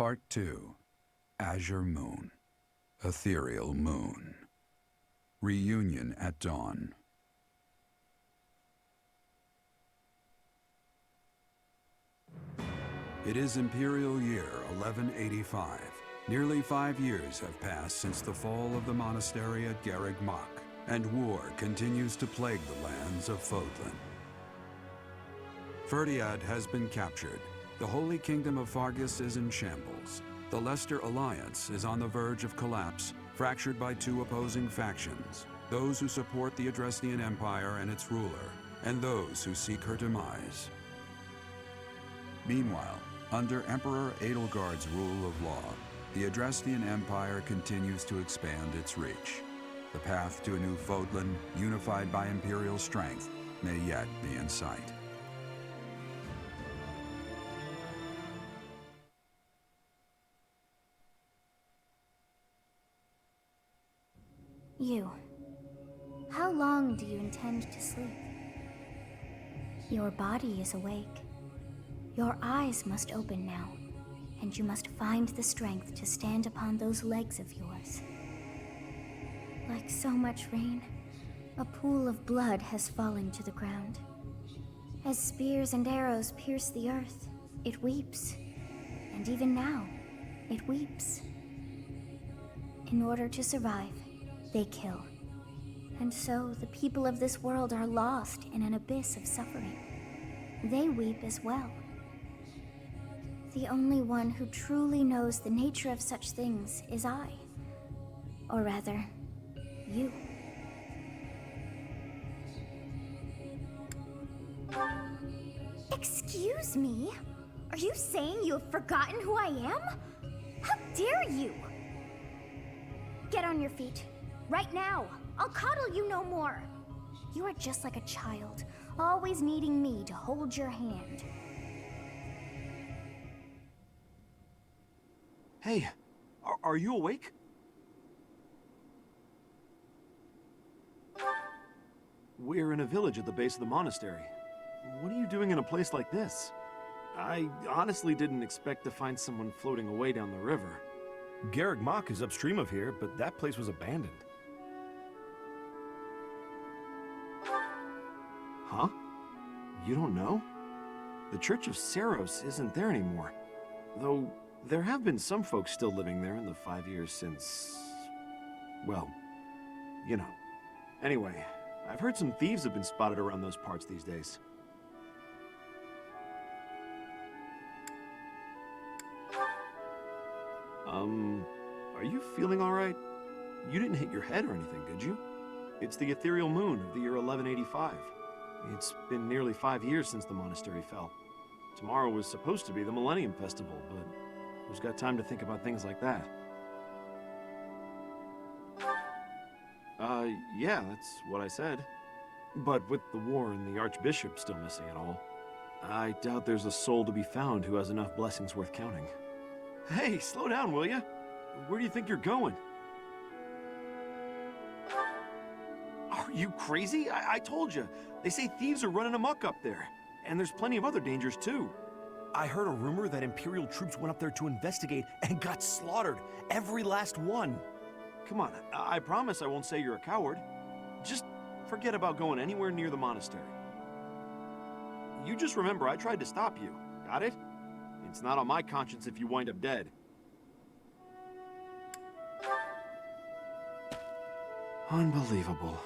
Part 2. Azure Moon. Ethereal Moon. Reunion at Dawn. It is Imperial Year 1185. Nearly 5 years have passed since the fall of the monastery at Garreg Mach, and war continues to plague the lands of Fodlan. Ferdiad has been captured. The Holy Kingdom of Fargus is in shambles. The Leicester Alliance is on the verge of collapse, fractured by two opposing factions: those who support the Adrestian Empire and its ruler, and those who seek her demise. Meanwhile, under Emperor Edelgard's rule of law, the Adrestian Empire continues to expand its reach. The path to a new Fodlan, unified by Imperial strength, may yet be in sight. You. How long do you intend to sleep? Your body is awake. Your eyes must open now, and you must find the strength to stand upon those legs of yours. Like so much rain, a pool of blood has fallen to the ground. As spears and arrows pierce the earth, it weeps. And even now, it weeps. In order to survive, they kill. And so the people of this world are lost in an abyss of suffering. They weep as well. The only one who truly knows the nature of such things is I. Or rather, you. Excuse me? Are you saying you have forgotten who I am? How dare you! Get on your feet. Right now. I'll coddle you no more. You are just like a child, always needing me to hold your hand. Hey, are you awake? We're in a village at the base of the monastery. What are you doing in a place like this? I honestly didn't expect to find someone floating away down the river. Garreg Mach is upstream of here, but that place was abandoned. Huh? You don't know? The Church of Saros isn't there anymore. Though, there have been some folks still living there in the 5 years since... well, you know. Anyway, I've heard some thieves have been spotted around those parts these days. Are you feeling alright? You didn't hit your head or anything, did you? It's the ethereal moon of the year 1185. It's been nearly 5 years since the monastery fell. Tomorrow was supposed to be the Millennium Festival, but who's got time to think about things like that? Yeah, that's what I said. But with the war and the Archbishop still missing it all, I doubt there's a soul to be found who has enough blessings worth counting. Hey, slow down, will ya? Where do you think you're going? Are you crazy? I told you. They say thieves are running amok up there. And there's plenty of other dangers, too. I heard a rumor that Imperial troops went up there to investigate and got slaughtered. Every last one. Come on, I promise I won't say you're a coward. Just forget about going anywhere near the monastery. You just remember I tried to stop you. Got it? It's not on my conscience if you wind up dead. Unbelievable.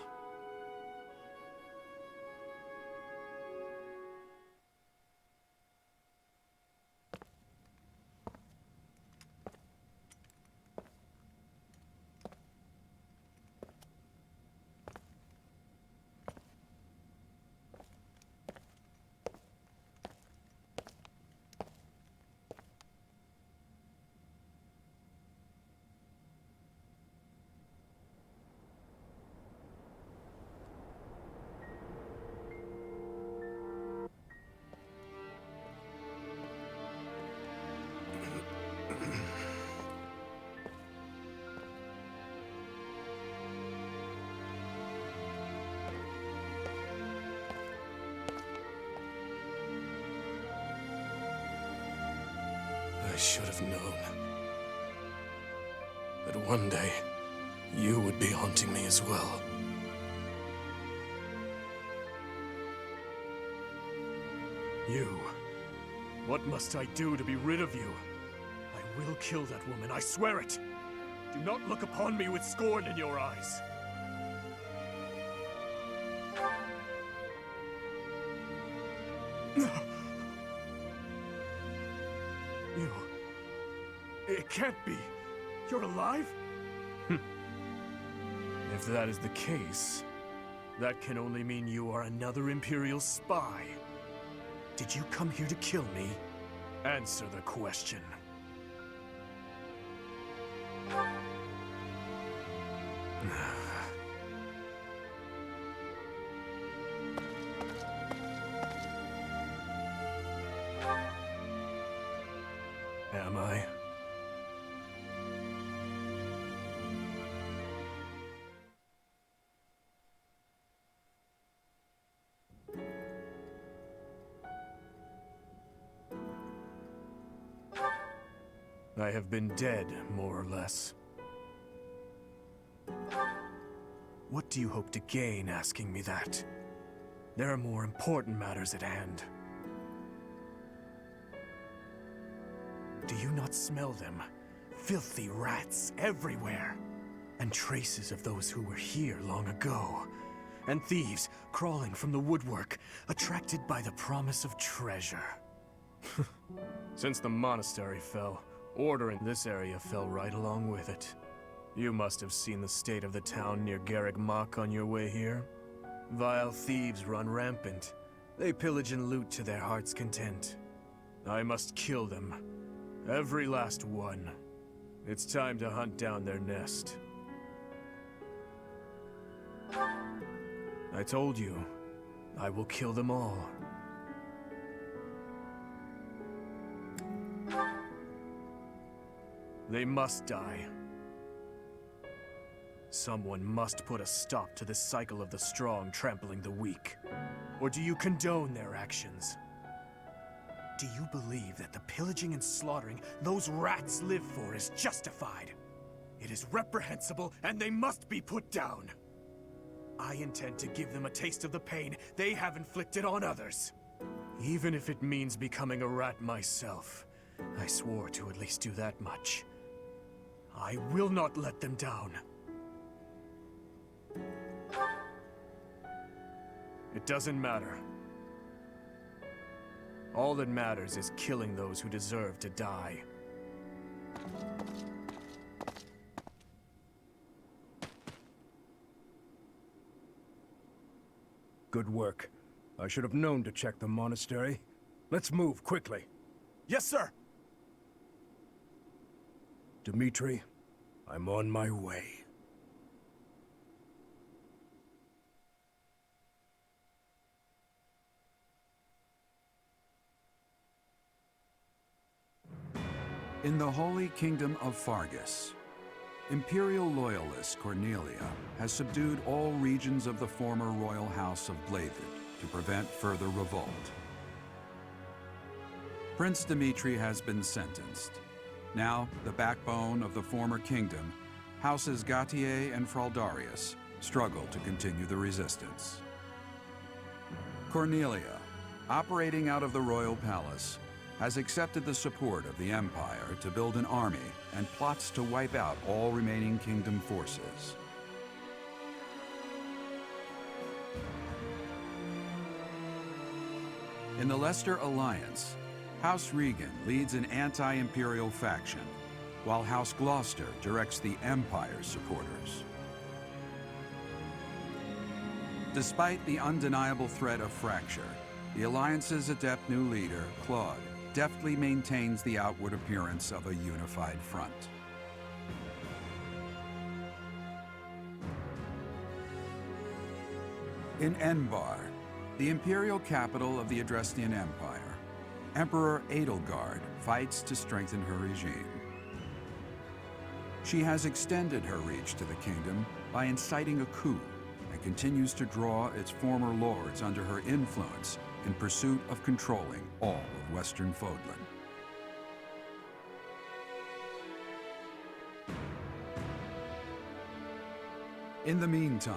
I should have known that one day you would be haunting me as well. You. What must I do to be rid of you? I will kill that woman, I swear it! Do not look upon me with scorn in your eyes. You... It can't be. You're alive? If that is the case, that can only mean you are another Imperial spy. Did you come here to kill me? Answer the question. Am I? I have been dead, more or less. What do you hope to gain asking me that? There are more important matters at hand. Do you not smell them? Filthy rats everywhere. And traces of those who were here long ago. And thieves crawling from the woodwork, attracted by the promise of treasure. Since the monastery fell, order in this area fell right along with it. You must have seen the state of the town near Garrick Mach on your way here. Vile thieves run rampant. They pillage and loot to their heart's content. I must kill them. Every last one. It's time to hunt down their nest. I told you, I will kill them all. They must die. Someone must put a stop to this cycle of the strong trampling the weak. Or do you condone their actions? Do you believe that the pillaging and slaughtering those rats live for is justified? It is reprehensible, and they must be put down. I intend to give them a taste of the pain they have inflicted on others. Even if it means becoming a rat myself. I swore to at least do that much. I will not let them down. It doesn't matter. All that matters is killing those who deserve to die. Good work. I should have known to check the monastery. Let's move quickly. Yes, sir! Dimitri, I'm on my way. In the Holy Kingdom of Fargus, Imperial loyalist Cornelia has subdued all regions of the former royal house of Blavid to prevent further revolt. Prince Dimitri has been sentenced. Now, the backbone of the former kingdom, Houses Gautier and Fraldarius, struggle to continue the resistance. Cornelia, operating out of the royal palace, has accepted the support of the Empire to build an army and plots to wipe out all remaining kingdom forces. In the Leicester Alliance, House Regan leads an anti-imperial faction, while House Gloucester directs the Empire's supporters. Despite the undeniable threat of fracture, the Alliance's adept new leader, Claude, deftly maintains the outward appearance of a unified front. In Enbar, the imperial capital of the Adrestian Empire, Emperor Edelgard fights to strengthen her regime. She has extended her reach to the kingdom by inciting a coup and continues to draw its former lords under her influence in pursuit of controlling all of Western Fodlan. In the meantime,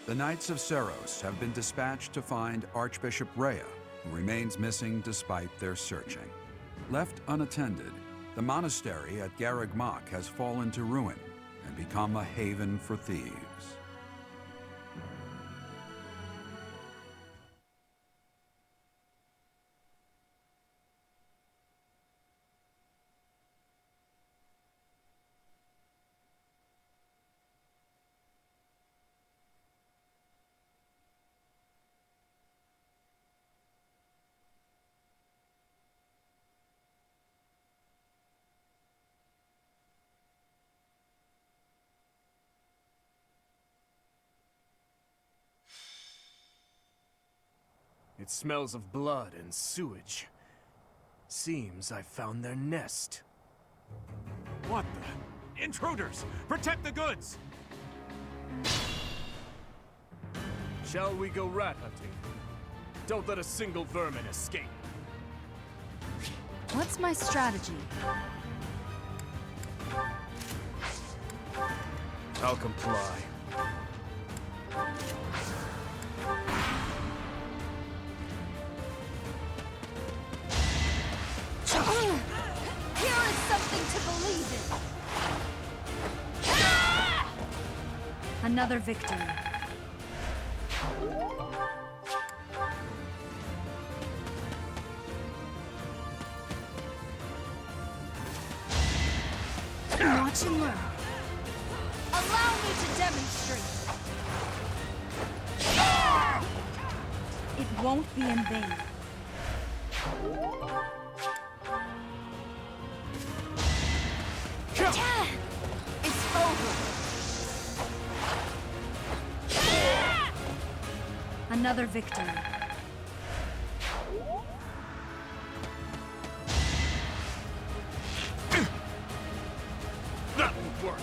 the Knights of Seros have been dispatched to find Archbishop Rhea, who remains missing despite their searching. Left unattended, the monastery at Garreg Mach has fallen to ruin and become a haven for thieves. It smells of blood and sewage. Seems I found their nest. What the? Intruders! Protect the goods! Shall we go rat hunting? Don't let a single vermin escape. What's my strategy? I'll comply. Here is something to believe in! Another victory. Watch and learn. Allow me to demonstrate. It won't be in vain. It's over. Another victory. That won't work.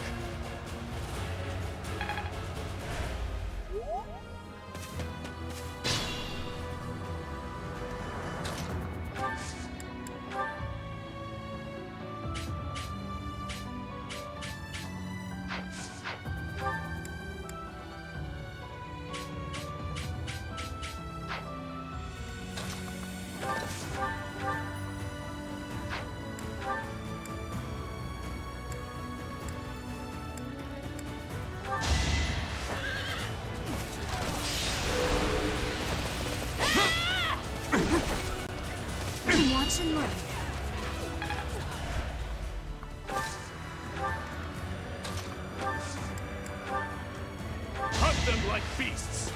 Watch and learn. Hunt them like beasts.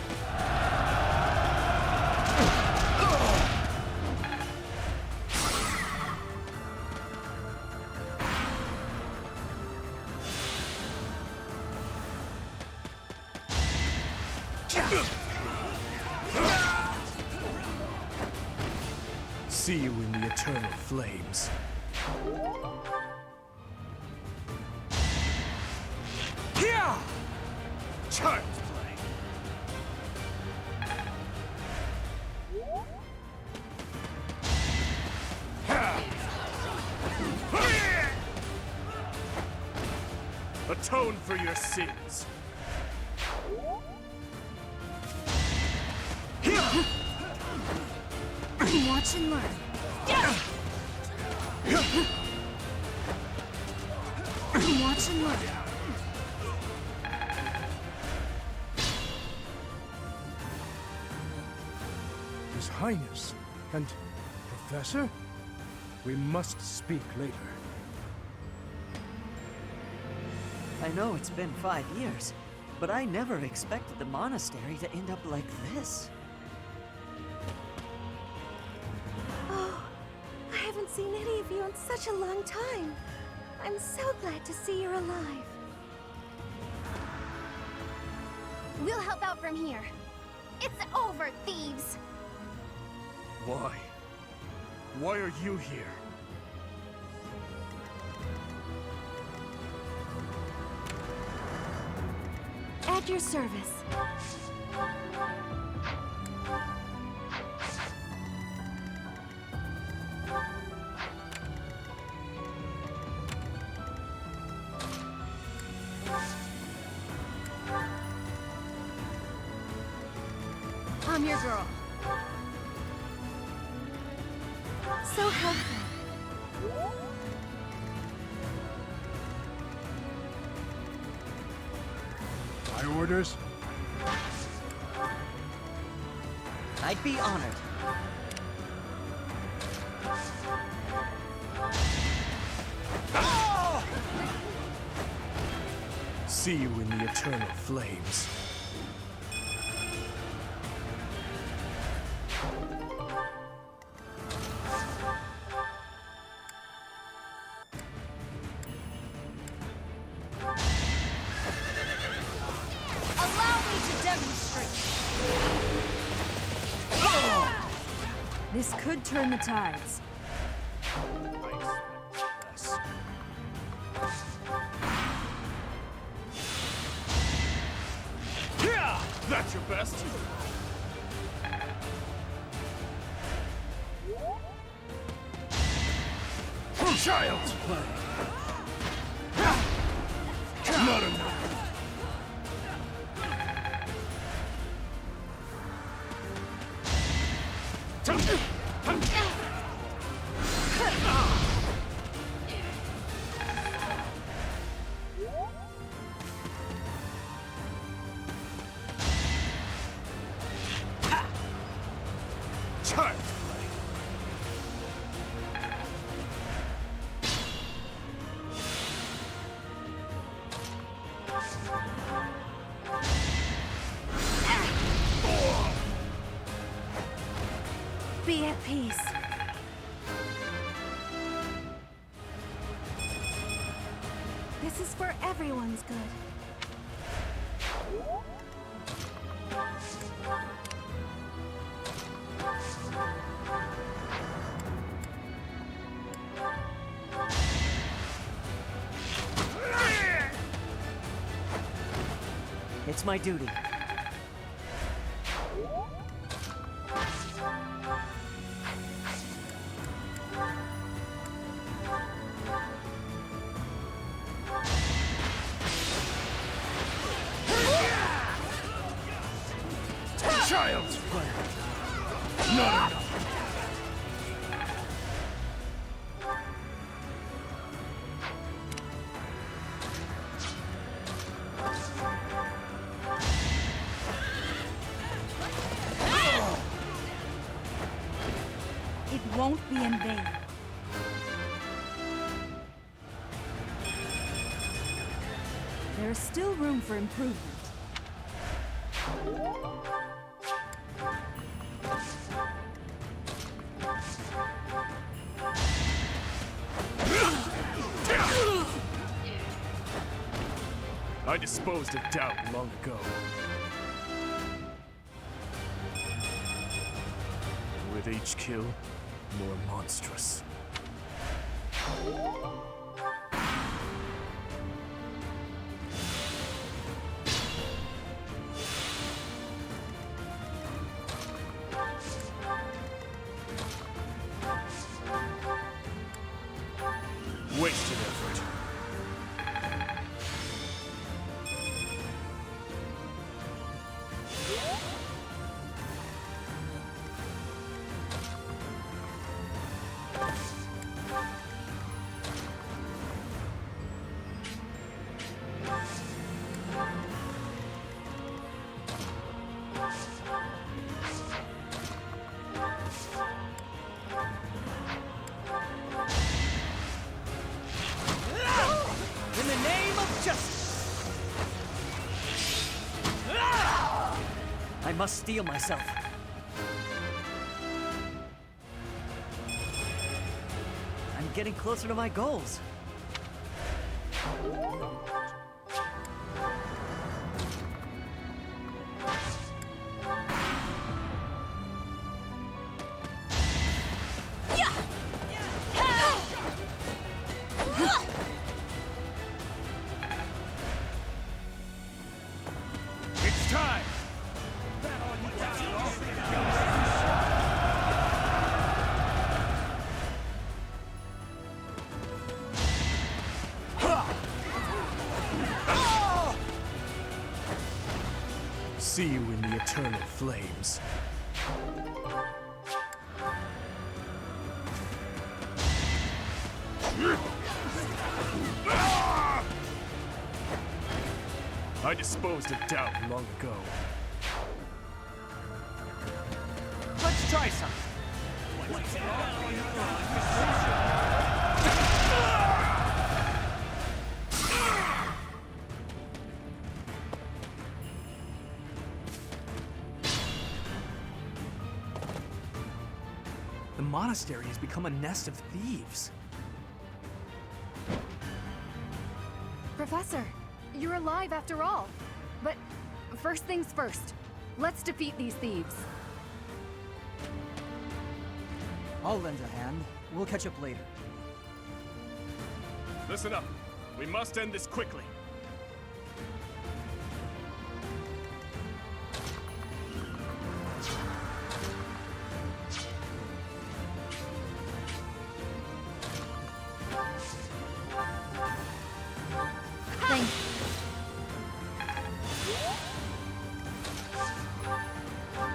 See you in the eternal flames. Here! Child's play. Atone for your sins. Watch and learn. Watch and learn. His Highness and Professor? We must speak later. I know it's been 5 years, but I never expected the monastery to end up like this. I haven't seen any of you in such a long time. I'm so glad to see you're alive. We'll help out from here. It's over, thieves! Why? Why are you here? At your service. your girl. So helpful. My orders? I'd be honored. See you in the eternal flames. Allow me to demonstrate. This could turn the tides. Yeah! That's your best. Child's play. Not enough. Child's play. Be at peace. This is for everyone's good. It's my duty. Child's play. Not enough. It won't be in vain. There is still room for improvement. I disposed of doubt long ago. With each kill, more monstrous. Wasted effort. In the name of justice! I must steel myself. I'm getting closer to my goals. It's time! See you in the eternal flames. I disposed of doubt long ago. Let's try some. The monastery has become a nest of thieves. Professor, you're alive after all. But first things first, let's defeat these thieves. I'll lend a hand. We'll catch up later. Listen up. We must end this quickly. Thank you.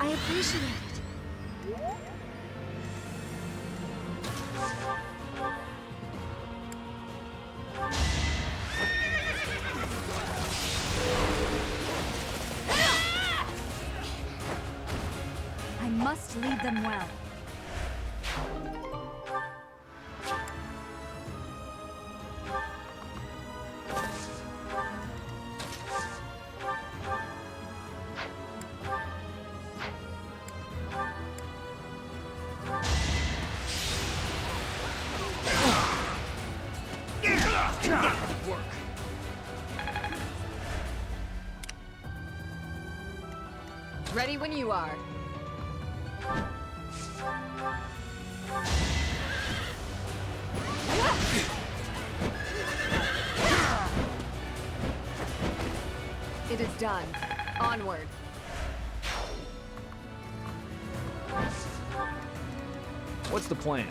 I appreciate it. I must lead them well. Work. Ready when you are. It is done. Onward. What's the plan?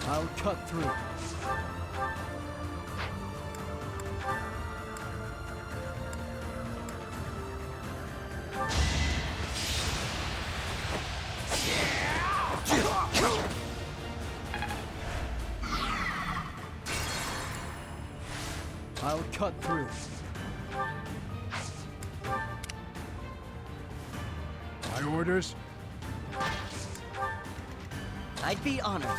I'll cut through. I'll cut through. My orders? I'd be honored.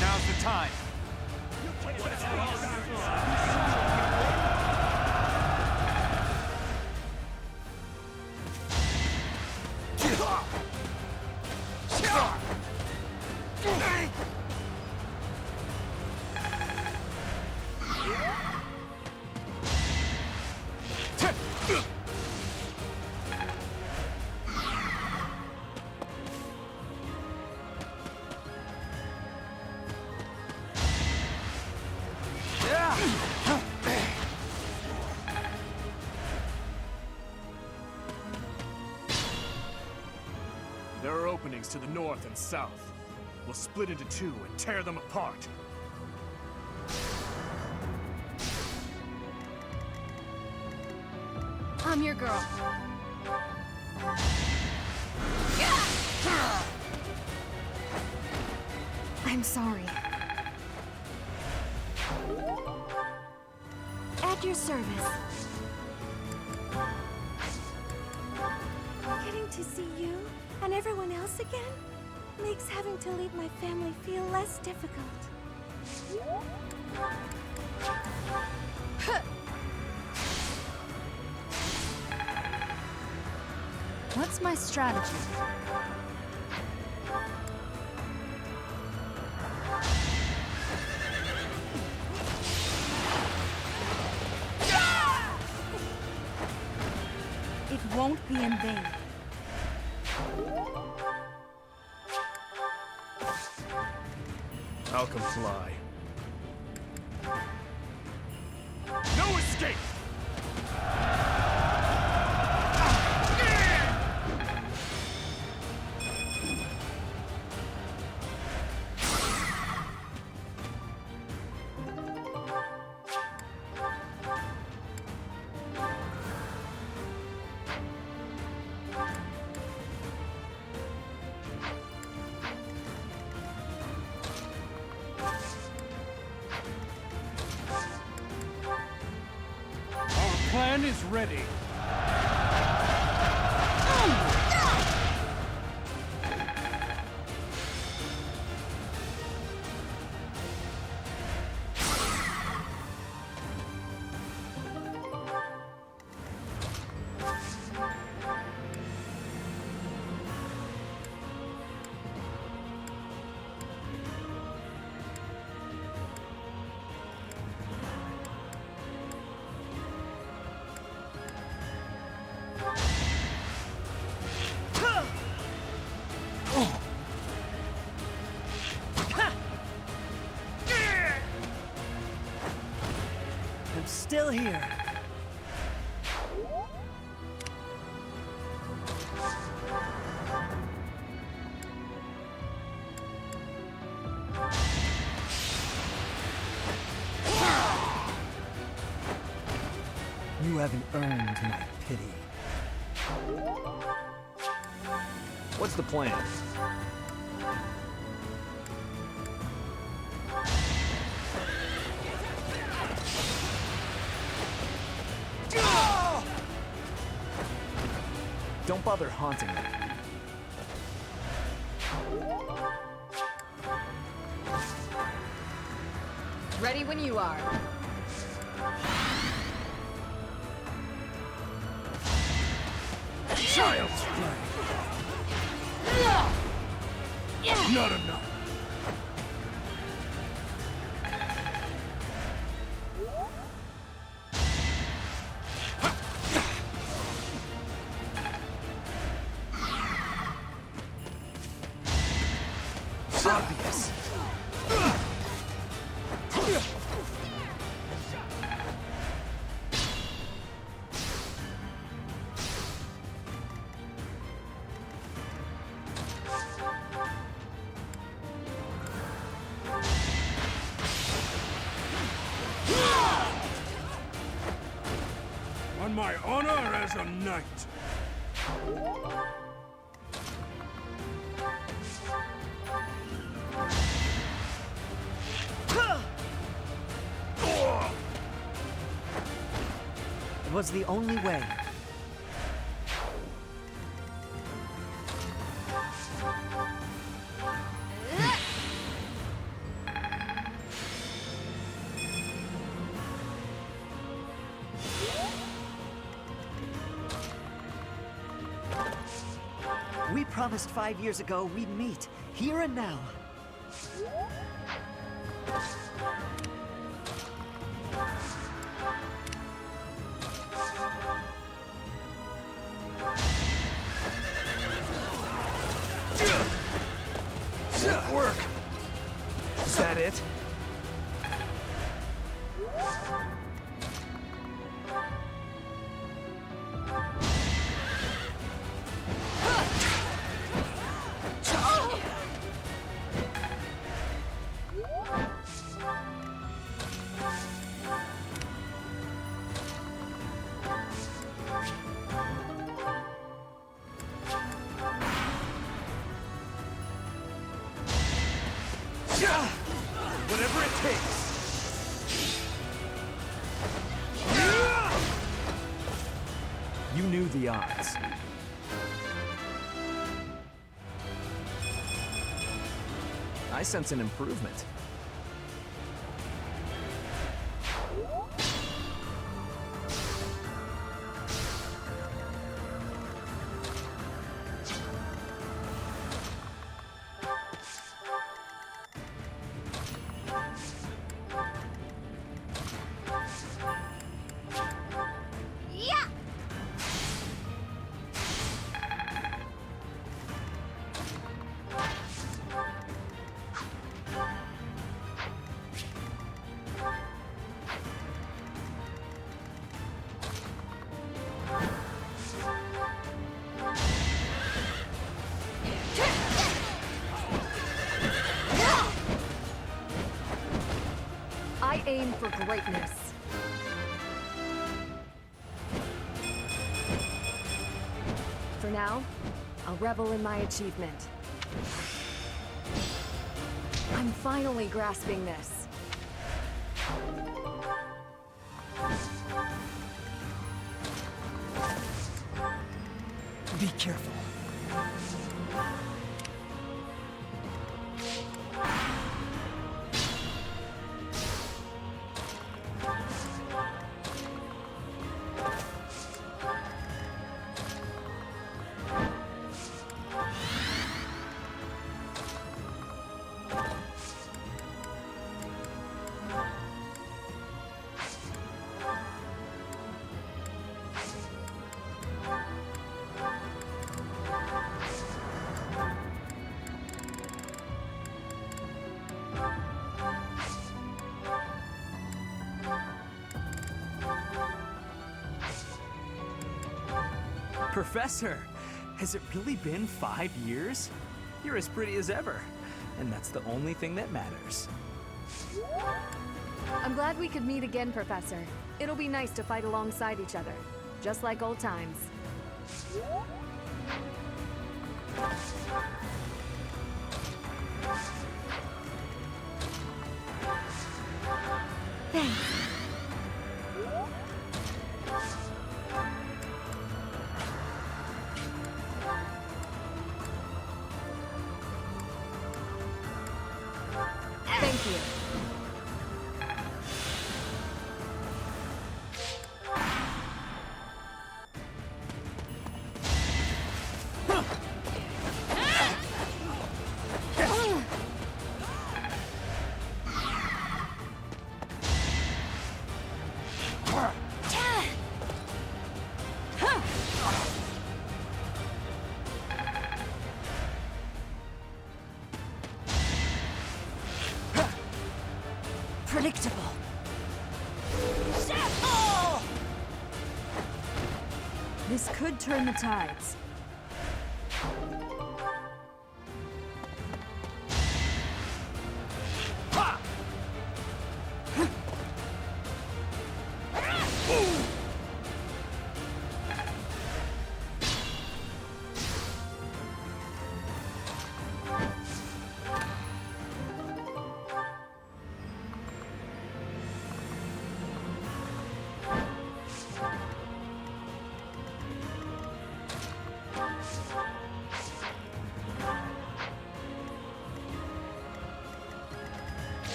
Now's the time. There are openings to the north and south. We'll split into two and tear them apart. I'm your girl. I'm sorry. At your service. Getting to see you and everyone else again makes having to leave my family feel less difficult. What's my strategy? won't be in vain. Falcon fly. No escape! Plan is ready. I'm still here. You haven't earned my pity. What's the plan? Don't bother haunting me. Ready when you are. Child's play. Not enough. Obvious. On my honor as a knight. It was the only way. We promised 5 years ago we'd meet, here and now. Won't work. Is that it? Whatever it takes. You knew the odds. I sense an improvement. for greatness. For now, I'll revel in my achievement. I'm finally grasping this. Be careful. Professor, has it really been 5 years? You're as pretty as ever, and that's the only thing that matters. I'm glad we could meet again, Professor. It'll be nice to fight alongside each other, just like old times. Thanks. Thank you. Predictable. This could turn the tides.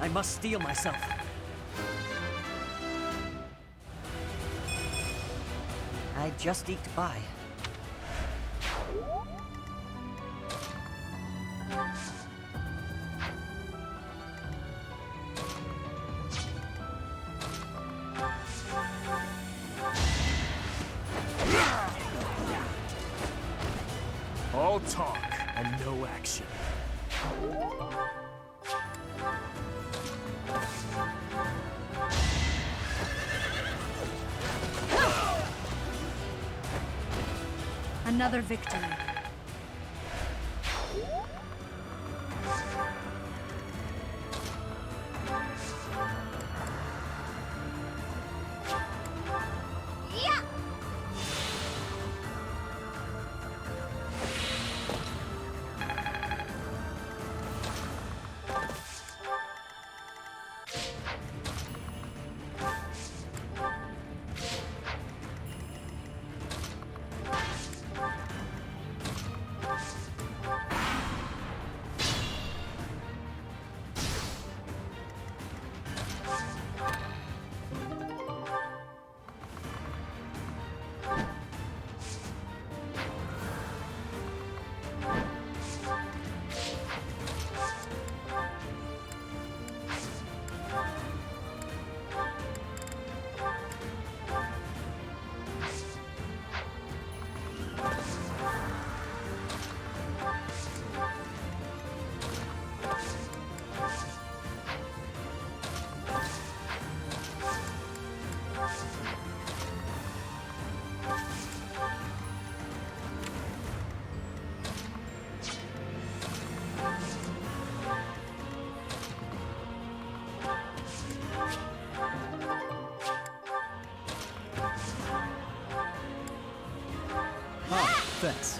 I must steel myself. I just eked by. All talk and no action. Another victory. Yeah! Thanks.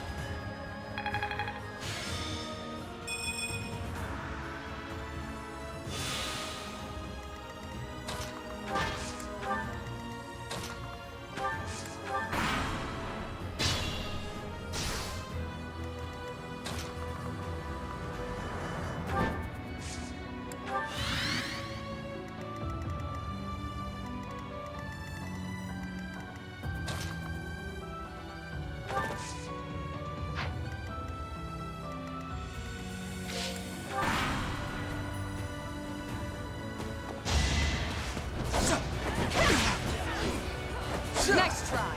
Nice try.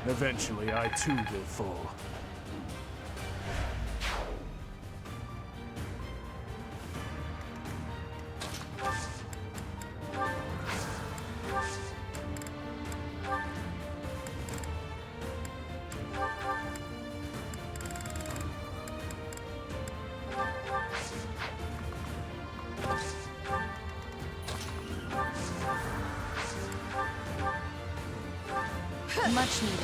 Eventually, I too will fall. Much needed.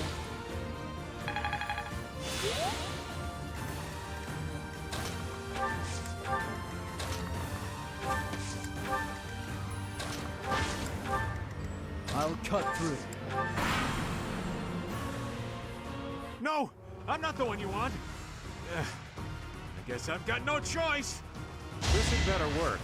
I'll cut through. No! I'm not the one you want! I guess I've got no choice! This had better work.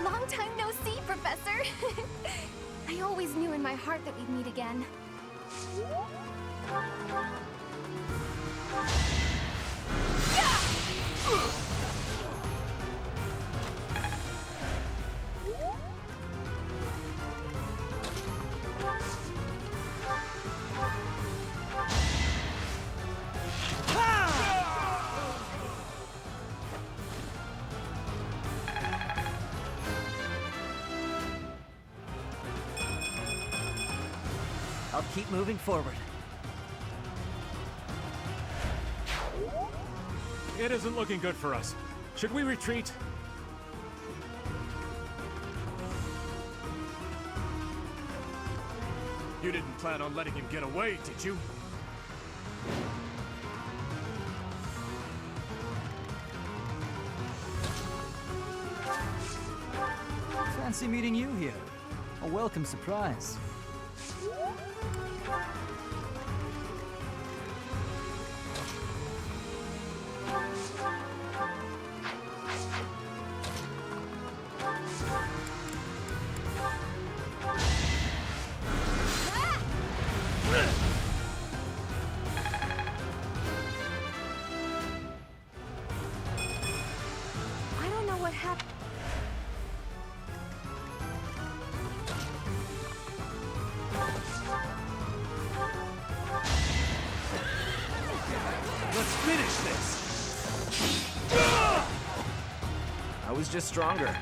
Long time no see, Professor. I always knew in my heart that we'd meet again. I'll keep moving forward. It isn't looking good for us. Should we retreat? You didn't plan on letting him get away, did you? Fancy meeting you here. A welcome surprise. I don't know what happened. Let's finish this! I was just stronger.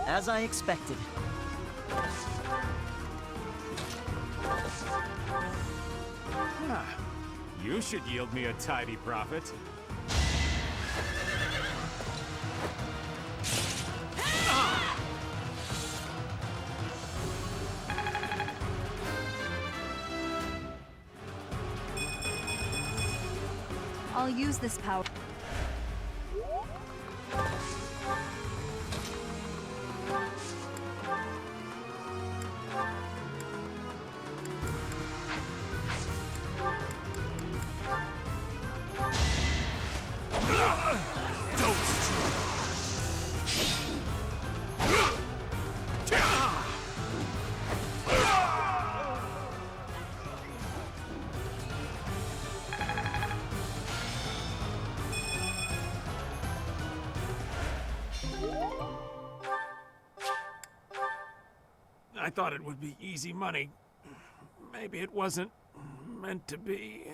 As I expected. You should yield me a tidy profit. I'll use this power. I thought it would be easy money. Maybe it wasn't meant to be.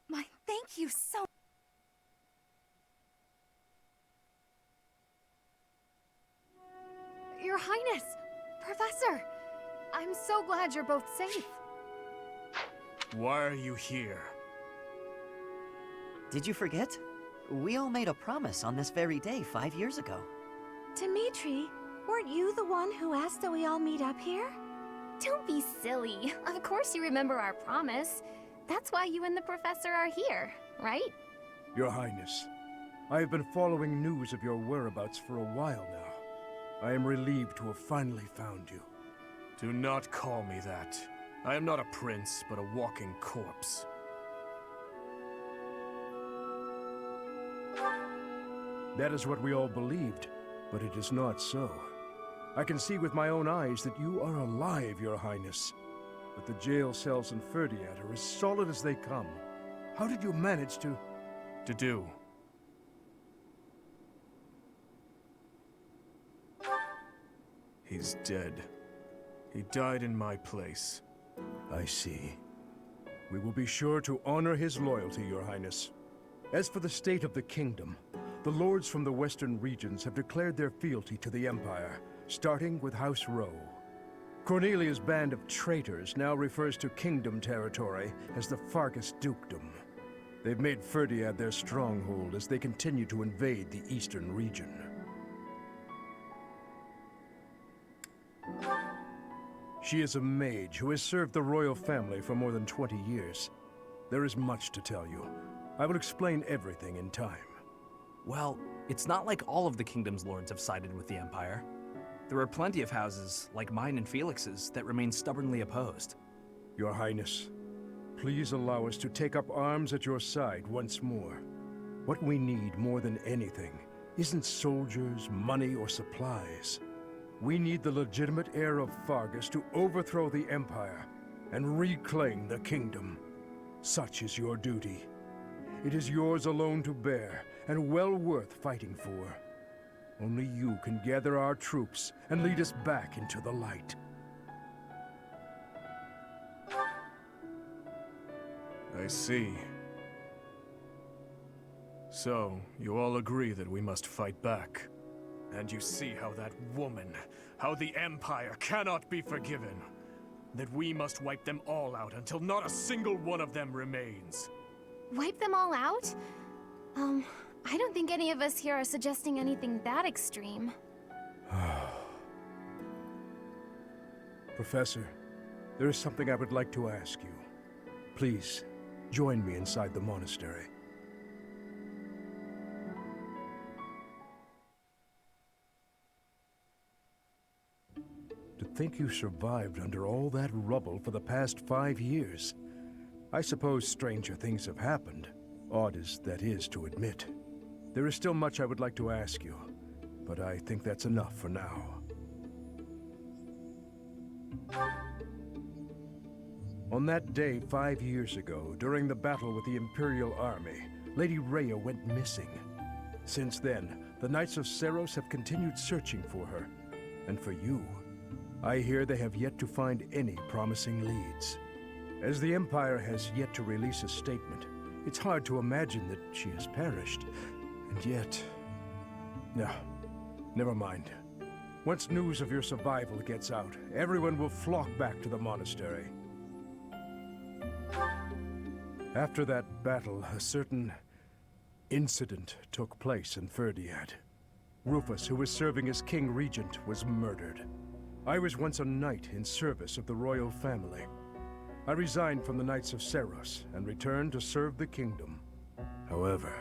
My thank you so. Your Highness, Professor, I'm so glad you're both safe. Why are you here? Did you forget? We all made a promise on this very day 5 years ago. Dimitri, weren't you the one who asked that we all meet up here? Don't be silly. Of course you remember our promise. That's why you and the professor are here, right? Your Highness, I have been following news of your whereabouts for a while now. I am relieved to have finally found you. Do not call me that. I am not a prince, but a walking corpse. That is what we all believed, but it is not so. I can see with my own eyes that you are alive, Your Highness. But the jail cells in Ferdiad are as solid as they come. How did you manage to do? He's dead. He died in my place. I see. We will be sure to honor his loyalty, Your Highness. As for the state of the kingdom, the lords from the western regions have declared their fealty to the Empire, starting with House Rowe. Cornelia's band of traitors now refers to kingdom territory as the Fargus Dukedom. They've made Ferdiad their stronghold as they continue to invade the eastern region. She is a mage who has served the royal family for more than 20 years. There is much to tell you. I will explain everything in time. Well, it's not like all of the kingdom's lords have sided with the Empire. There are plenty of houses, like mine and Felix's, that remain stubbornly opposed. Your Highness, please allow us to take up arms at your side once more. What we need more than anything isn't soldiers, money, or supplies. We need the legitimate heir of Fargus to overthrow the Empire and reclaim the kingdom. Such is your duty. It is yours alone to bear, and well worth fighting for. Only you can gather our troops and lead us back into the light. I see. So, you all agree that we must fight back. And you see how that woman, how the Empire cannot be forgiven. That we must wipe them all out until not a single one of them remains. Wipe them all out? I don't think any of us here are suggesting anything that extreme. Professor, there is something I would like to ask you. Please, join me inside the monastery. To think you survived under all that rubble for the past 5 years. I suppose stranger things have happened, odd as that is to admit. There is still much I would like to ask you, but I think that's enough for now. On that day 5 years ago, during the battle with the Imperial Army, Lady Rhea went missing. Since then, the Knights of Seiros have continued searching for her. And for you, I hear they have yet to find any promising leads. As the Empire has yet to release a statement, it's hard to imagine that she has perished. And yet... No, never mind. Once news of your survival gets out, everyone will flock back to the monastery. After that battle, a certain incident took place in Ferdiad. Rufus, who was serving as King Regent, was murdered. I was once a knight in service of the royal family. I resigned from the Knights of Seiros and returned to serve the kingdom. However...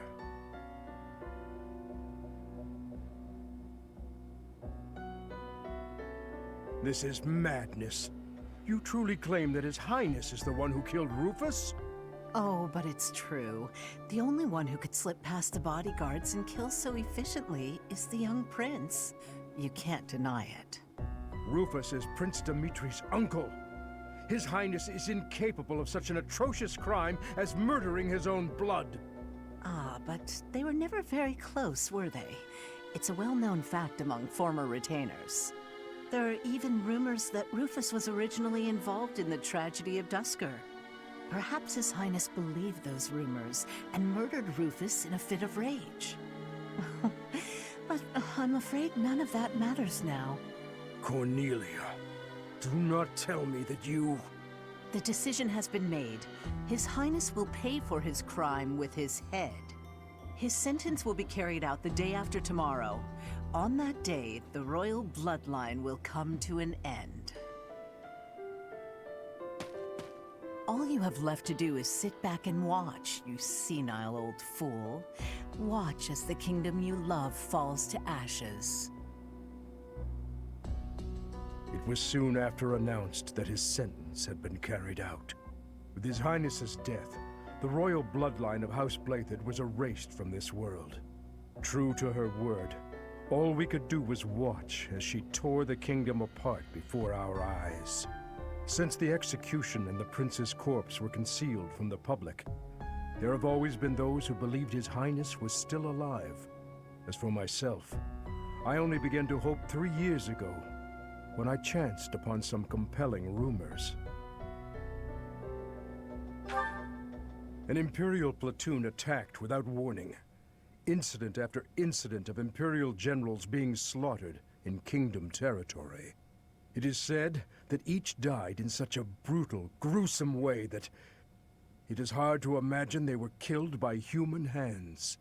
This is madness. You truly claim that His Highness is the one who killed Rufus? Oh, but it's true. The only one who could slip past the bodyguards and kill so efficiently is the young prince. You can't deny it. Rufus is Prince Dimitri's uncle. His Highness is incapable of such an atrocious crime as murdering his own blood. Ah, but they were never very close, were they? It's a well-known fact among former retainers. There are even rumors that Rufus was originally involved in the tragedy of Dusker. Perhaps His Highness believed those rumors and murdered Rufus in a fit of rage. But I'm afraid none of that matters now. Cornelia, do not tell me that you... The decision has been made. His Highness will pay for his crime with his head. His sentence will be carried out the day after tomorrow. On that day, the royal bloodline will come to an end. All you have left to do is sit back and watch, you senile old fool. Watch as the kingdom you love falls to ashes. It was soon after announced that his sentence had been carried out. With His Highness's death, the royal bloodline of House Blathid was erased from this world. True to her word, all we could do was watch as she tore the kingdom apart before our eyes. Since the execution and the prince's corpse were concealed from the public, there have always been those who believed His Highness was still alive. As for myself, I only began to hope 3 years ago, when I chanced upon some compelling rumors. An Imperial platoon attacked without warning. Incident after incident of Imperial generals being slaughtered in Kingdom territory. It is said that each died in such a brutal, gruesome way that it is hard to imagine they were killed by human hands.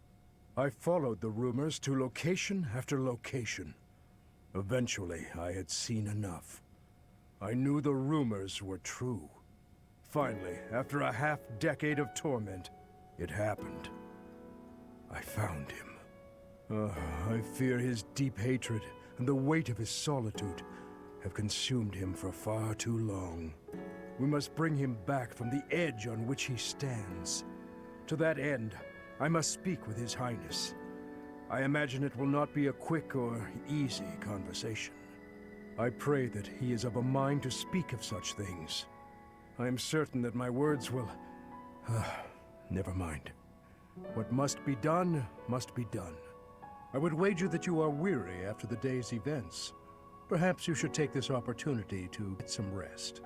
I followed the rumors to location after location. Eventually, I had seen enough. I knew the rumors were true. Finally, after a half-decade of torment, it happened. I found him. I fear his deep hatred and the weight of his solitude have consumed him for far too long. We must bring him back from the edge on which he stands. To that end, I must speak with His Highness. I imagine it will not be a quick or easy conversation. I pray that he is of a mind to speak of such things. I am certain that my words will... never mind. What must be done, must be done. I would wager that you are weary after the day's events. Perhaps you should take this opportunity to get some rest.